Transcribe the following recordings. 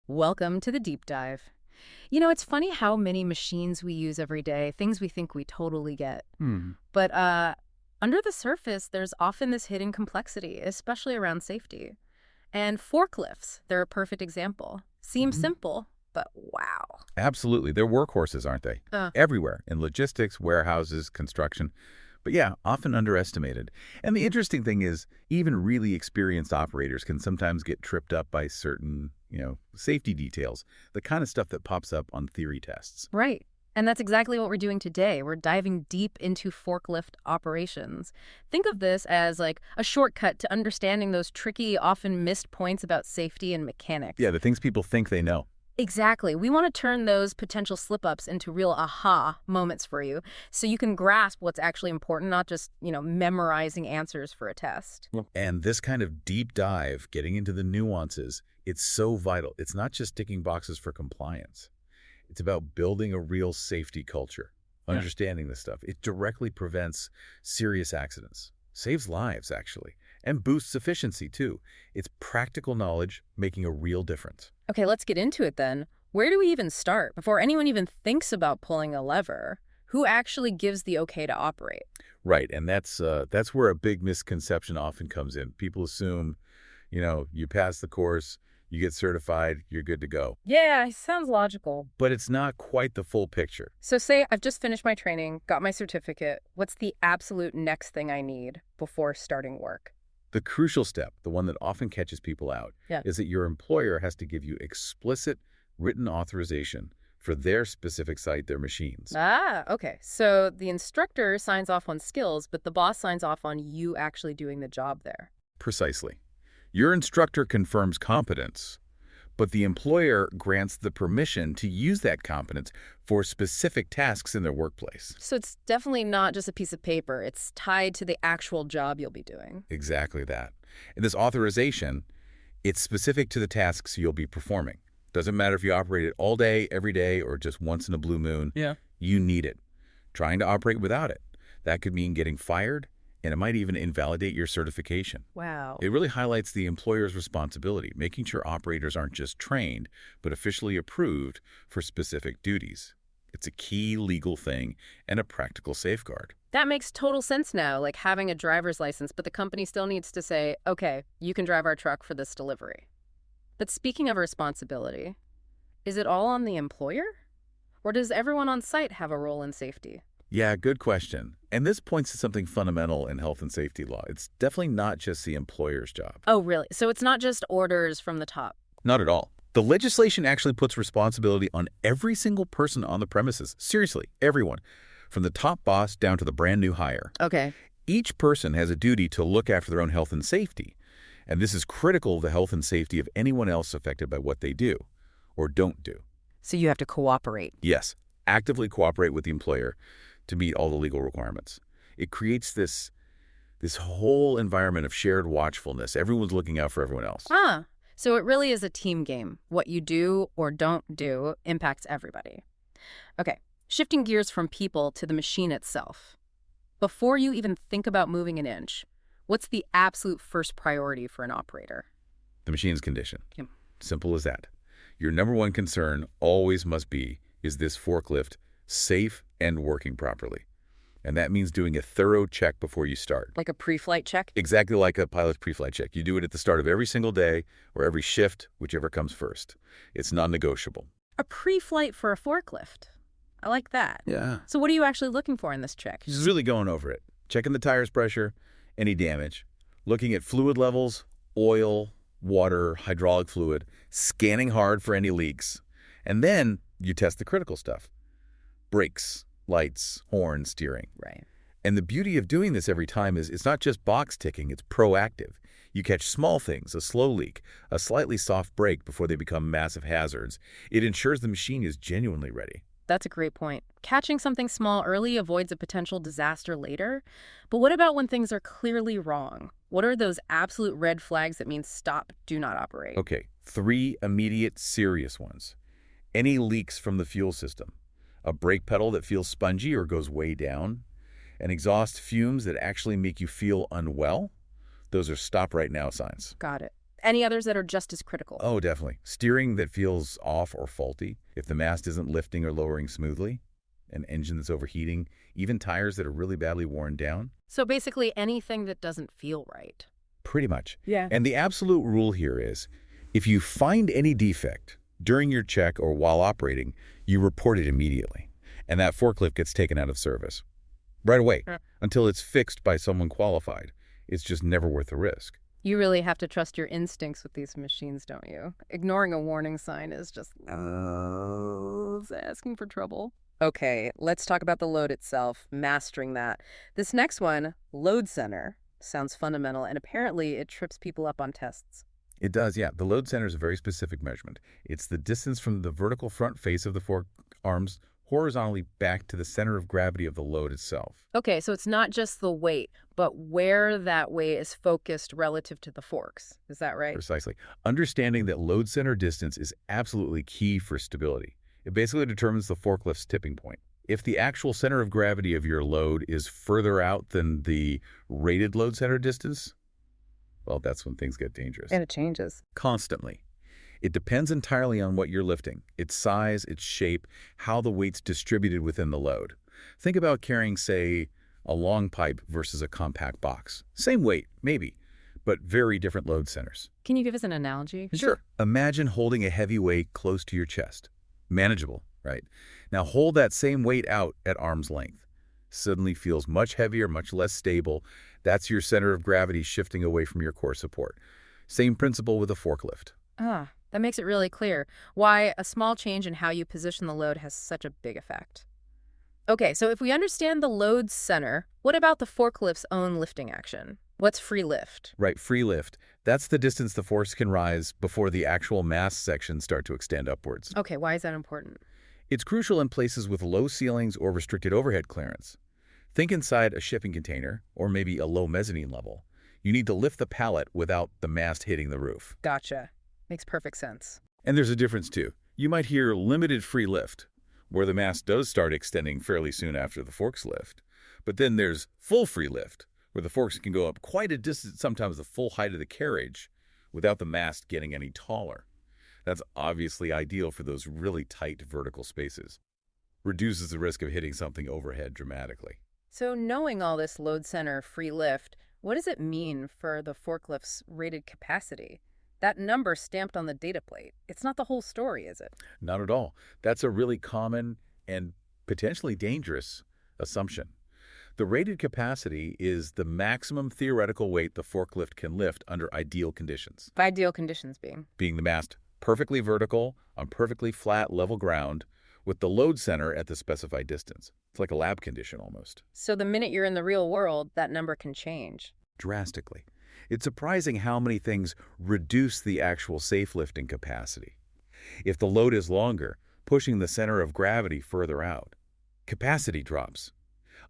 Welcome to the deep dive. It's funny how many machines we use every day, things we think we totally get. Hmm. But under the surface, there's often this hidden complexity, especially around safety. And forklifts, they're a perfect example. Seems Mhm. simple, but wow. Absolutely. They're workhorses, aren't they? Uh, Everywhere, in logistics, warehouses, construction. But yeah, often underestimated. And the interesting thing is, even really experienced operators can sometimes get tripped up by certain, safety details, the kind of stuff that pops up on theory tests. right. And that's exactly what we're doing today. We're diving deep into forklift operations. Think of this as like a shortcut to understanding those tricky, often missed points about safety and mechanics. Yeah, the things people think they know. Exactly. We want to turn those potential slip-ups into real aha moments for you so you can grasp what's actually important, not just, memorizing answers for a test. And this kind of deep dive, getting into the nuances, it's so vital. It's not just ticking boxes for compliance. It's about building a real safety culture, understanding this stuff. It directly prevents serious accidents, saves lives, actually, and boosts efficiency, too. It's practical knowledge making a real difference. Okay, let's get into it then. Where do we even start? Before anyone even thinks about pulling a lever, who actually gives the okay to operate? Right, and that's where a big misconception often comes in. People assume, you pass the course, you get certified, you're good to go. Yeah, sounds logical. But it's not quite the full picture. So say I've just finished my training, got my certificate. What's the absolute next thing I need before starting work? The crucial step, the one that often catches people out, Yeah. is that your employer has to give you explicit written authorization for their specific site, their machines. Ah, okay. So the instructor signs off on skills, but the boss signs off on you actually doing the job there. Precisely. Your instructor confirms competence, but the employer grants the permission to use that competence for specific tasks in their workplace. So it's definitely not just a piece of paper. It's tied to the actual job you'll be doing. Exactly that. And this authorization, it's specific to the tasks you'll be performing. Doesn't matter if you operate it all day, every day, or just once in a blue moon. Yeah. You need it. Trying to operate without it, that could mean getting fired, and it might even invalidate your certification. Wow. It really highlights the employer's responsibility, making sure operators aren't just trained, but officially approved for specific duties. It's a key legal thing and a practical safeguard. That makes total sense now, like having a driver's license, but the company still needs to say, okay, you can drive our truck for this delivery. But speaking of responsibility, is it all on the employer? Or does everyone on site have a role in safety? Yeah, good question. And this points to something fundamental in health and safety law. It's definitely not just the employer's job. Oh, really? So it's not just orders from the top. Not at all. The legislation actually puts responsibility on every single person on the premises. Seriously, everyone. From the top boss down to the brand new hire. Okay. Each person has a duty to look after their own health and safety. And this is critical to the health and safety of anyone else affected by what they do or don't do. So you have to cooperate. Yes, actively cooperate with the employer to meet all the legal requirements. It creates this whole environment of shared watchfulness. Everyone's looking out for everyone else. Ah, so it really is a team game. What you do or don't do impacts everybody. Okay, shifting gears from people to the machine itself. Before you even think about moving an inch, what's the absolute first priority for an operator? The machine's condition. Yep. Simple as that. Your number one concern always must be, is this forklift safe and working properly? And that means doing a thorough check before you start. Like a pre-flight check? Exactly like a pilot's pre-flight check. You do it at the start of every single day or every shift, whichever comes first. It's non-negotiable. A pre-flight for a forklift. I like that. Yeah. So what are you actually looking for in this check? Just really going over it. Checking the tires pressure, any damage, looking at fluid levels, oil, water, hydraulic fluid, scanning hard for any leaks. And then you test the critical stuff. Brakes, lights, horn, steering. Right. And the beauty of doing this every time is it's not just box ticking, it's proactive. You catch small things, a slow leak, a slightly soft brake before they become massive hazards. It ensures the machine is genuinely ready. That's a great point. Catching something small early avoids a potential disaster later. But what about when things are clearly wrong? What are those absolute red flags that mean stop, do not operate? Okay, 3 immediate serious ones. Any leaks from the fuel system, a brake pedal that feels spongy or goes way down, and exhaust fumes that actually make you feel unwell, those are stop right now signs. Got it. any others that are just as critical? Oh, definitely. Steering that feels off or faulty, if the mast isn't lifting or lowering smoothly, an engine that's overheating, even tires that are really badly worn down. So basically anything that doesn't feel right. Pretty much. Yeah. And the absolute rule here is, if you find any defect during your check or while operating, you report it immediately. And that forklift gets taken out of service. Right away, Yeah. until it's fixed by someone qualified. It's just never worth the risk. You really have to trust your instincts with these machines, don't you? Ignoring a warning sign is just it's asking for trouble. Okay, let's talk about the load itself, mastering that. This next one, load center, sounds fundamental, and apparently it trips people up on tests. It does, yeah. The load center is a very specific measurement. It's the distance from the vertical front face of the fork arms horizontally back to the center of gravity of the load itself. Okay, so it's not just the weight, but where that weight is focused relative to the forks. Is that right? Precisely. Understanding that load center distance is absolutely key for stability. It basically determines the forklift's tipping point. If the actual center of gravity of your load is further out than the rated load center distance, well, that's when things get dangerous. And it changes. Constantly. It depends entirely on what you're lifting, its size, its shape, how the weight's distributed within the load. Think about carrying, say, a long pipe versus a compact box. Same weight, maybe, but very different load centers. Can you give us an analogy? Sure. Imagine holding a heavy weight close to your chest. Manageable, right? Now hold that same weight out at arm's length. Suddenly feels much heavier, much less stable. That's your center of gravity shifting away from your core support. Same principle with a forklift. Ah, that makes it really clear why a small change in how you position the load has such a big effect. Okay, so if we understand the load center, what about the forklift's own lifting action? What's free lift? Right, free lift. That's the distance the force can rise before the actual mast sections start to extend upwards. Okay, why is that important? It's crucial in places with low ceilings or restricted overhead clearance. Think inside a shipping container or maybe a low mezzanine level. You need to lift the pallet without the mast hitting the roof. Gotcha. Makes perfect sense. And there's a difference too. You might hear limited free lift, where the mast does start extending fairly soon after the forks lift. But then there's full free lift, where the forks can go up quite a distance, sometimes the full height of the carriage, without the mast getting any taller. That's obviously ideal for those really tight vertical spaces. Reduces the risk of hitting something overhead dramatically. So knowing all this load center free lift, what does it mean for the forklift's rated capacity? That number stamped on the data plate, it's not the whole story, is it? Not at all. That's a really common and potentially dangerous assumption. The rated capacity is the maximum theoretical weight the forklift can lift under ideal conditions. Ideal conditions being The mast perfectly vertical on perfectly flat level ground with the load center at the specified distance. It's like a lab condition almost. So the minute you're in the real world, that number can change. Drastically. It's surprising how many things reduce the actual safe lifting capacity. If the load is longer, pushing the center of gravity further out, capacity drops.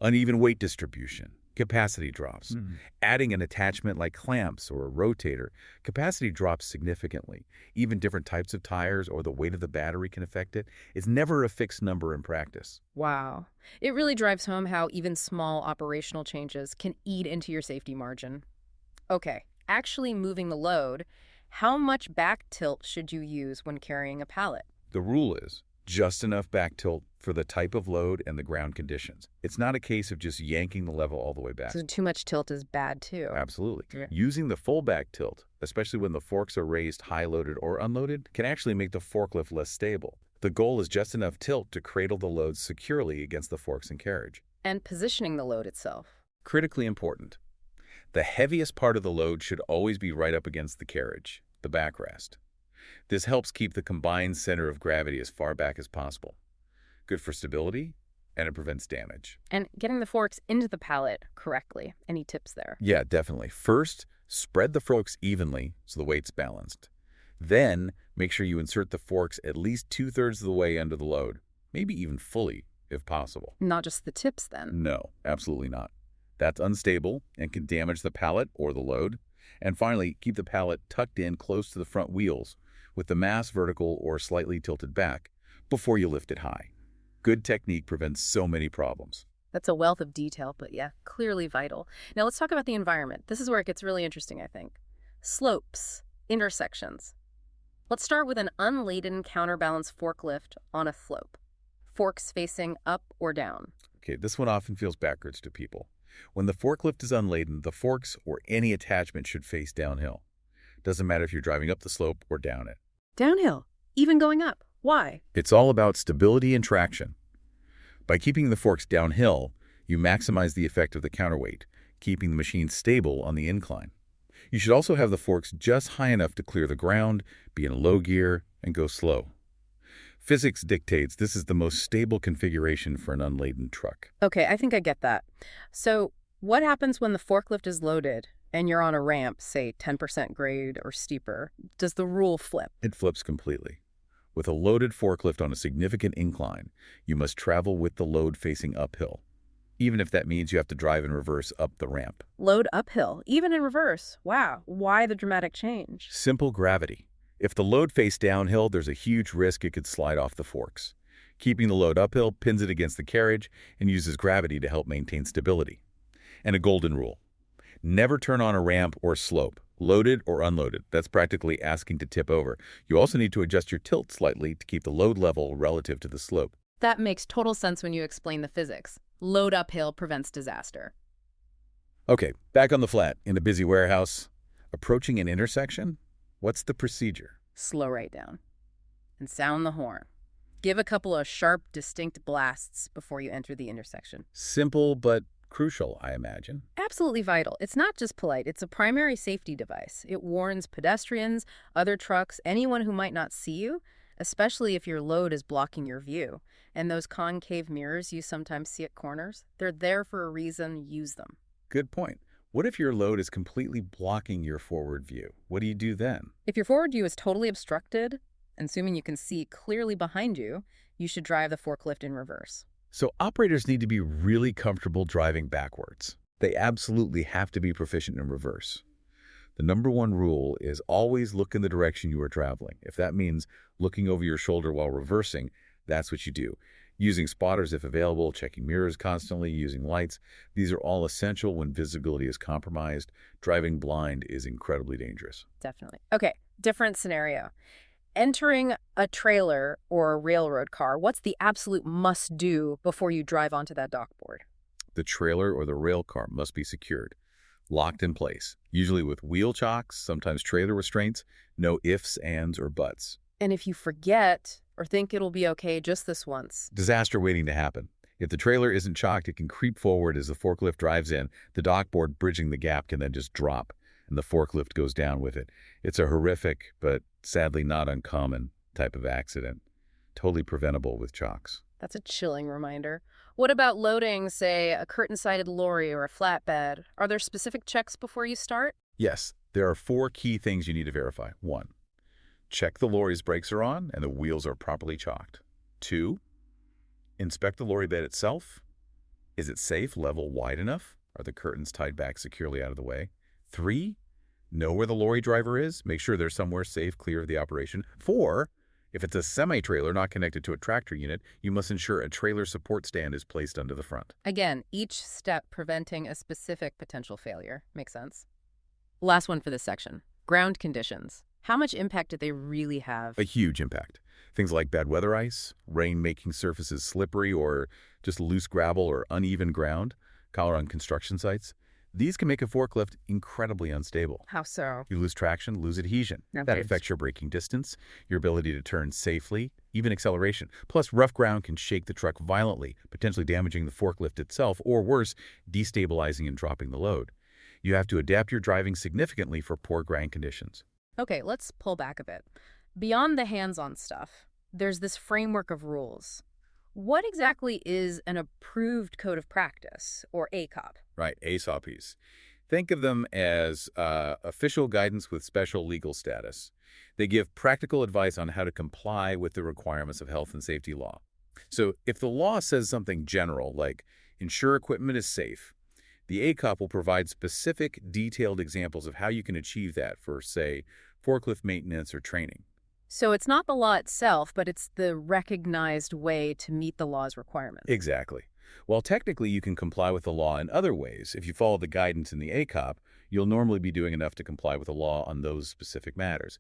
Uneven weight distribution, capacity drops. Adding an attachment like clamps or a rotator, capacity drops significantly. Even different types of tires or the weight of the battery can affect it. It's never a fixed number in practice. Wow. It really drives home how even small operational changes can eat into your safety margin. Okay, actually moving the load, how much back tilt should you use when carrying a pallet? The rule is just enough back tilt for the type of load and the ground conditions. It's not a case of just yanking the level all the way back. So too much tilt is bad too. Absolutely. Yeah. Using the full back tilt, especially when the forks are raised high-loaded or unloaded, can actually make the forklift less stable. The goal is just enough tilt to cradle the load securely against the forks and carriage. And positioning the load itself. Critically important. The heaviest part of the load should always be right up against the carriage, the backrest. This helps keep the combined center of gravity as far back as possible. Good for stability, and it prevents damage. And getting the forks into the pallet correctly. Any tips there? Yeah, definitely. First, spread the forks evenly so the weight's balanced. Then, make sure you insert the forks at least 2/3 of the way under the load, maybe even fully, if possible. Not just the tips then. No, absolutely not. That's unstable and can damage the pallet or the load. And finally, keep the pallet tucked in close to the front wheels with the mast vertical or slightly tilted back before you lift it high. Good technique prevents so many problems. That's a wealth of detail, but yeah, clearly vital. Now let's talk about the environment. This is where it gets really interesting, I think. Slopes. Intersections. Let's start with an unladen counterbalance forklift on a slope. Forks facing up or down. Okay, this one often feels backwards to people. When the forklift is unladen, the forks or any attachment should face downhill. Doesn't matter if you're driving up the slope or down it. Downhill, even going up. Why? It's all about stability and traction. By keeping the forks downhill, you maximize the effect of the counterweight, keeping the machine stable on the incline. You should also have the forks just high enough to clear the ground, be in low gear, and go slow. Physics dictates this is the most stable configuration for an unladen truck. Okay, I think I get that. So, what happens when the forklift is loaded and you're on a ramp, say 10% grade or steeper? Does the rule flip? It flips completely. With a loaded forklift on a significant incline, you must travel with the load facing uphill, even if that means you have to drive in reverse up the ramp. Load uphill, even in reverse. Wow, why the dramatic change? Simple gravity. If the load faced downhill, there's a huge risk it could slide off the forks. Keeping the load uphill pins it against the carriage and uses gravity to help maintain stability. And a golden rule: never turn on a ramp or slope, loaded or unloaded. That's practically asking to tip over. You also need to adjust your tilt slightly to keep the load level relative to the slope. That makes total sense when you explain the physics. Load uphill prevents disaster. Okay, back on the flat, in a busy warehouse. Approaching an intersection? What's the procedure? Slow right down and sound the horn. Give a couple of sharp, distinct blasts before you enter the intersection. Simple but crucial, I imagine. Absolutely vital. It's not just polite, it's a primary safety device. It warns pedestrians, other trucks, anyone who might not see you, especially if your load is blocking your view. And those concave mirrors you sometimes see at corners, they're there for a reason. Use them. Good point. What if your load is completely blocking your forward view? What do you do then? If your forward view is totally obstructed, assuming you can see clearly behind you, you should drive the forklift in reverse. So operators need to be really comfortable driving backwards. They absolutely have to be proficient in reverse. The number one rule is always look in the direction you are traveling. If that means looking over your shoulder while reversing, that's what you do. Using spotters if available, checking mirrors constantly, using lights. These are all essential when visibility is compromised. Driving blind is incredibly dangerous. Definitely. Okay, different scenario. Entering a trailer or a railroad car, what's the absolute must-do before you drive onto that dock board? The trailer or the rail car must be secured, locked in place, usually with wheel chocks, sometimes trailer restraints, no ifs, ands, or buts. And if you forget or think it'll be okay just this once. Disaster waiting to happen. If the trailer isn't chocked, it can creep forward as the forklift drives in. The dock board bridging the gap can then just drop, and the forklift goes down with it. It's a horrific, but sadly not uncommon, type of accident. Totally preventable with chocks. That's a chilling reminder. What about loading, say, a curtain-sided lorry or a flatbed? Are there specific checks before you start? Yes, there are 4 key things you need to verify. 1, check the lorry's brakes are on and the wheels are properly chocked. 2, inspect the lorry bed itself. Is it safe, level, wide enough? Are the curtains tied back securely out of the way? 3, know where the lorry driver is. Make sure they're somewhere safe, clear of the operation. 4, if it's a semi-trailer not connected to a tractor unit, you must ensure a trailer support stand is placed under the front. Again, each step preventing a specific potential failure. Makes sense. Last one for this section. Ground conditions. How much impact do they really have? A huge impact. Things like bad weather ice, rain making surfaces slippery, or just loose gravel or uneven ground, common on construction sites. These can make a forklift incredibly unstable. How so? You lose traction, lose adhesion. Okay. That affects your braking distance, your ability to turn safely, even acceleration. Plus, rough ground can shake the truck violently, potentially damaging the forklift itself, or worse, destabilizing and dropping the load. You have to adapt your driving significantly for poor ground conditions. Okay, let's pull back a bit. Beyond the hands-on stuff, there's this framework of rules. What exactly is an approved code of practice, or ACOP? Right, ASOPs. Think of them as official guidance with special legal status. They give practical advice on how to comply with the requirements of health and safety law. So if the law says something general, like ensure equipment is safe, the ACOP will provide specific, detailed examples of how you can achieve that for, say, forklift maintenance or training. So it's not the law itself, but it's the recognized way to meet the law's requirements. Exactly. While technically you can comply with the law in other ways, if you follow the guidance in the ACOP, you'll normally be doing enough to comply with the law on those specific matters.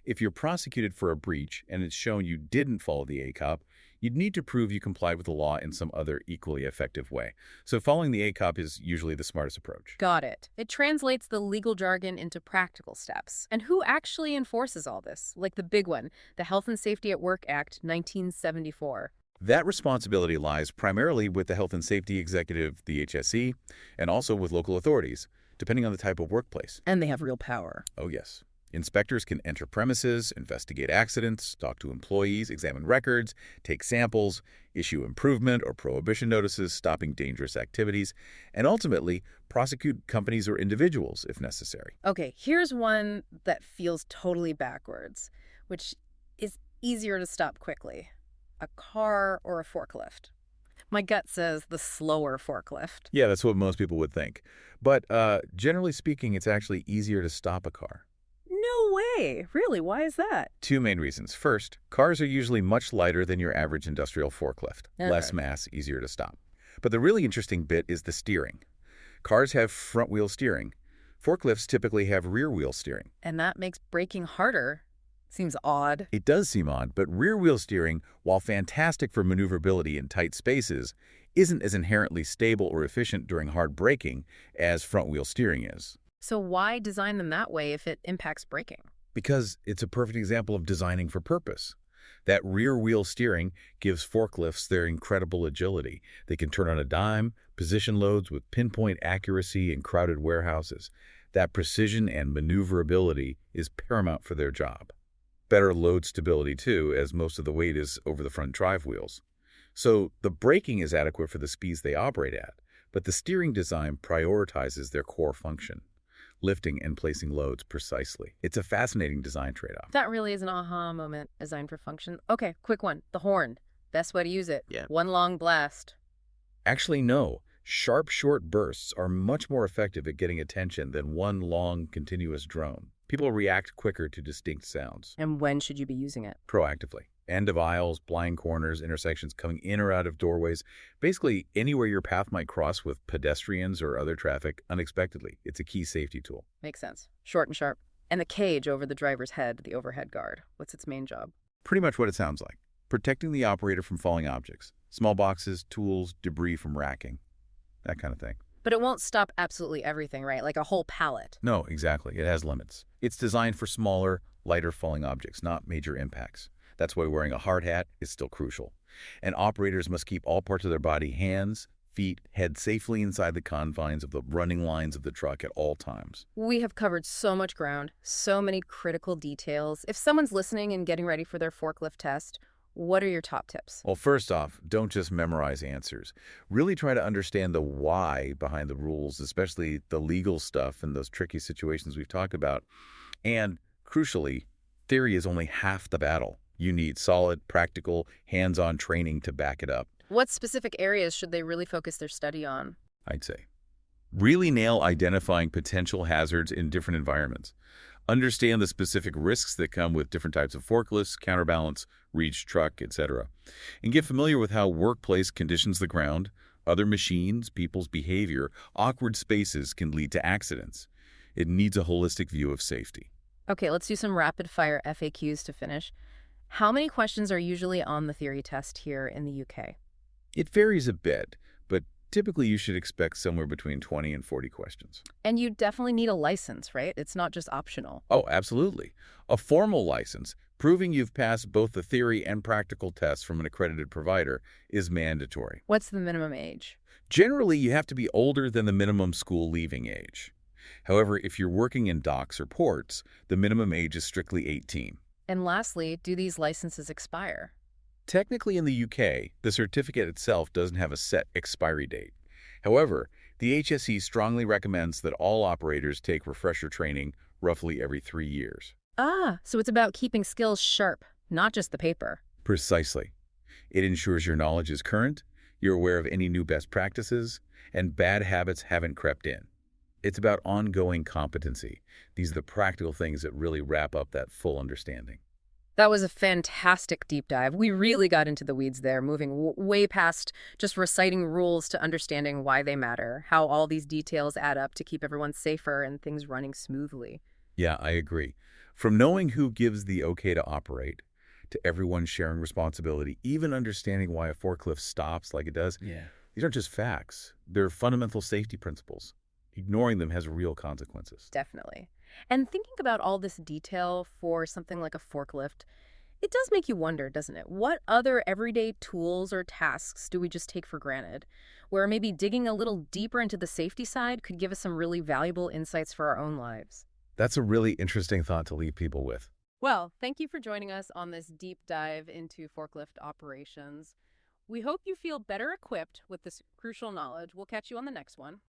If you're prosecuted for a breach and it's shown you didn't follow the ACOP, you'd need to prove you complied with the law in some other equally effective way. So following the ACOP is usually the smartest approach. Got it. It translates the legal jargon into practical steps. And who actually enforces all this? Like the big one, the Health and Safety at Work Act, 1974. That responsibility lies primarily with the Health and Safety Executive, the HSE, and also with local authorities, depending on the type of workplace. And they have real power. Oh, yes. Inspectors can enter premises, investigate accidents, talk to employees, examine records, take samples, issue improvement or prohibition notices stopping dangerous activities, and ultimately prosecute companies or individuals if necessary. Okay, here's one that feels totally backwards, which is easier to stop quickly. A car or a forklift. My gut says the slower forklift. Yeah, that's what most people would think. But generally speaking, it's actually easier to stop a car. No way. Really? Why is that? Two main reasons. First, cars are usually much lighter than your average industrial forklift. Less mass, easier to stop. But the really interesting bit is the steering. Cars have front-wheel steering. Forklifts typically have rear-wheel steering. And that makes braking harder. Seems odd. It does seem odd, but rear-wheel steering, while fantastic for maneuverability in tight spaces, isn't as inherently stable or efficient during hard braking as front-wheel steering is. So why design them that way if it impacts braking? Because it's a perfect example of designing for purpose. That rear-wheel steering gives forklifts their incredible agility. They can turn on a dime, position loads with pinpoint accuracy in crowded warehouses. That precision and maneuverability is paramount for their job. Better load stability, too, as most of the weight is over the front drive wheels. So the braking is adequate for the speeds they operate at, but the steering design prioritizes their core function, lifting and placing loads precisely. It's a fascinating design trade-off. That really is an aha moment, designed for function. Okay, quick one. The horn. Best way to use it. Yeah. One long blast. Actually, no. Sharp, short bursts are much more effective at getting attention than one long, continuous drone. People react quicker to distinct sounds. And when should you be using it? Proactively. End of aisles, blind corners, intersections, coming in or out of doorways. Basically, anywhere your path might cross with pedestrians or other traffic unexpectedly. It's a key safety tool. Makes sense. Short and sharp. And the cage over the driver's head, the overhead guard. What's its main job? Pretty much what it sounds like. Protecting the operator from falling objects. Small boxes, tools, debris from racking. That kind of thing. But it won't stop absolutely everything, right? Like a whole pallet. No, exactly. It has limits. It's designed for smaller, lighter falling objects, not major impacts. That's why wearing a hard hat is still crucial. And operators must keep all parts of their body, hands, feet, head safely inside the confines of the running lines of the truck at all times. We have covered so much ground, so many critical details. If someone's listening and getting ready for their forklift test, what are your top tips? Well, first off, don't just memorize answers. Really try to understand the why behind the rules, especially the legal stuff and those tricky situations we've talked about. And crucially, theory is only half the battle. You need solid, practical, hands-on training to back it up. What specific areas should they really focus their study on? I'd say. Really nail identifying potential hazards in different environments. Understand the specific risks that come with different types of forklifts, counterbalance, reach, truck, etc. And get familiar with how workplace conditions the ground, other machines, people's behavior, awkward spaces can lead to accidents. It needs a holistic view of safety. Okay, let's do some rapid-fire FAQs to finish. How many questions are usually on the theory test here in the UK? It varies a bit, but typically you should expect somewhere between 20 and 40 questions. And you definitely need a license, right? It's not just optional. Oh, absolutely. A formal license, proving you've passed both the theory and practical tests from an accredited provider, is mandatory. What's the minimum age? Generally, you have to be older than the minimum school leaving age. However, if you're working in docks or ports, the minimum age is strictly 18. And lastly, do these licenses expire? Technically, in the UK, the certificate itself doesn't have a set expiry date. However, the HSE strongly recommends that all operators take refresher training roughly every 3 years. Ah, so it's about keeping skills sharp, not just the paper. Precisely. It ensures your knowledge is current, you're aware of any new best practices, and bad habits haven't crept in. It's about ongoing competency. These are the practical things that really wrap up that full understanding. That was a fantastic deep dive. We really got into the weeds there, moving way past just reciting rules to understanding why they matter, how all these details add up to keep everyone safer and things running smoothly. Yeah, I agree. From knowing who gives the okay to operate, to everyone sharing responsibility, even understanding why a forklift stops like it does, Yeah. these aren't just facts. They're fundamental safety principles. Ignoring them has real consequences. Definitely. And thinking about all this detail for something like a forklift, it does make you wonder, doesn't it? What other everyday tools or tasks do we just take for granted? Where maybe digging a little deeper into the safety side could give us some really valuable insights for our own lives. That's a really interesting thought to leave people with. Well, thank you for joining us on this deep dive into forklift operations. We hope you feel better equipped with this crucial knowledge. We'll catch you on the next one.